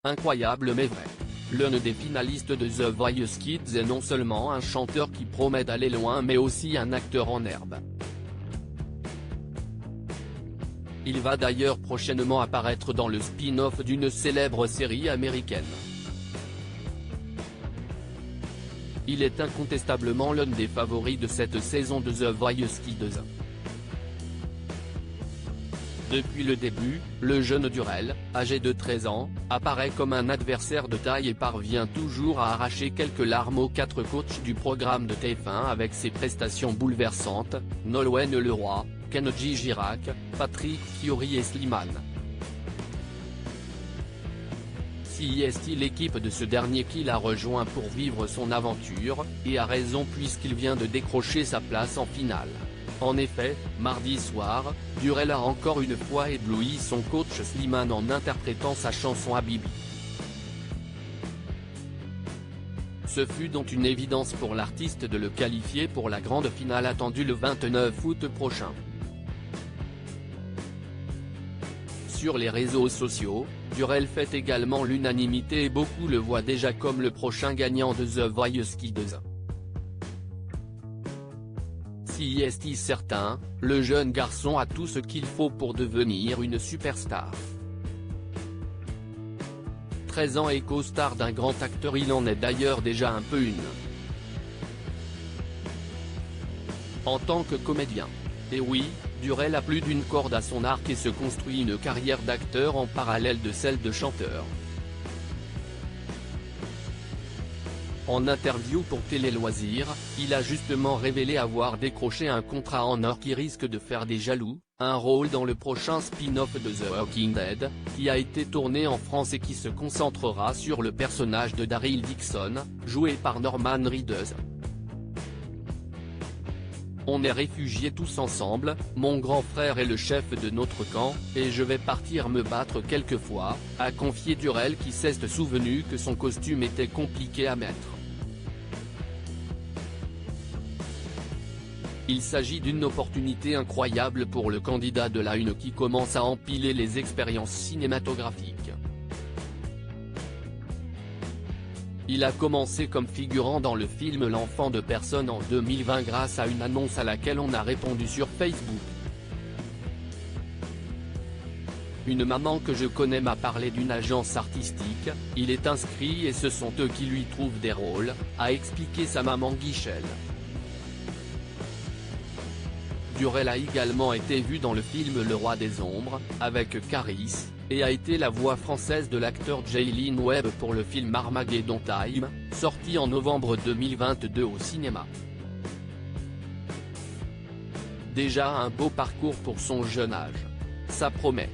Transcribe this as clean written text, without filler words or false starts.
Incroyable mais vrai. L'un des finalistes de The Voice Kids est non seulement un chanteur qui promet d'aller loin mais aussi un acteur en herbe. Il va d'ailleurs prochainement apparaître dans le spin-off d'une célèbre série américaine. Il est incontestablement l'un des favoris de cette saison de The Voice Kids. Depuis le début, le jeune Durrell, âgé de 13 ans, apparaît comme un adversaire de taille et parvient toujours à arracher quelques larmes aux 4 coachs du programme de TF1 avec ses prestations bouleversantes, Nolwenn Leroy, Kenji Girac, Patrick Fiori et Slimane. Si est-il l'équipe de ce dernier qui l'a rejoint pour vivre son aventure, et a raison puisqu'il vient de décrocher sa place en finale. En effet, mardi soir, Durrell a encore une fois ébloui son coach Slimane en interprétant sa chanson Habibi. Ce fut donc une évidence pour l'artiste de le qualifier pour la grande finale attendue le 29 août prochain. Sur les réseaux sociaux, Durrell fait également l'unanimité et beaucoup le voient déjà comme le prochain gagnant de The Voice Kids. Si est certain, le jeune garçon a tout ce qu'il faut pour devenir une superstar. 13 ans et co-star d'un grand acteur, il en est d'ailleurs déjà un peu une. En tant que comédien. Et oui, Durrell a plus d'une corde à son arc et se construit une carrière d'acteur en parallèle de celle de chanteur. En interview pour Télé Loisirs, il a justement révélé avoir décroché un contrat en or qui risque de faire des jaloux, un rôle dans le prochain spin-off de The Walking Dead, qui a été tourné en France et qui se concentrera sur le personnage de Daryl Dixon, joué par Norman Reedus. On est réfugiés tous ensemble, mon grand frère est le chef de notre camp, et je vais partir me battre quelquefois, a confié Durrell qui s'est souvenu que son costume était compliqué à mettre. Il s'agit d'une opportunité incroyable pour le candidat de la Une qui commence à empiler les expériences cinématographiques. Il a commencé comme figurant dans le film L'enfant de personne en 2020 grâce à une annonce à laquelle on a répondu sur Facebook. Une maman que je connais m'a parlé d'une agence artistique, il est inscrit et ce sont eux qui lui trouvent des rôles, a expliqué sa maman Guichelle. Durrell a également été vu dans le film Le Roi des Ombres, avec Caris, et a été la voix française de l'acteur Jaylen Webb pour le film Armageddon Time, sorti en novembre 2022 au cinéma. Déjà un beau parcours pour son jeune âge. Ça promet.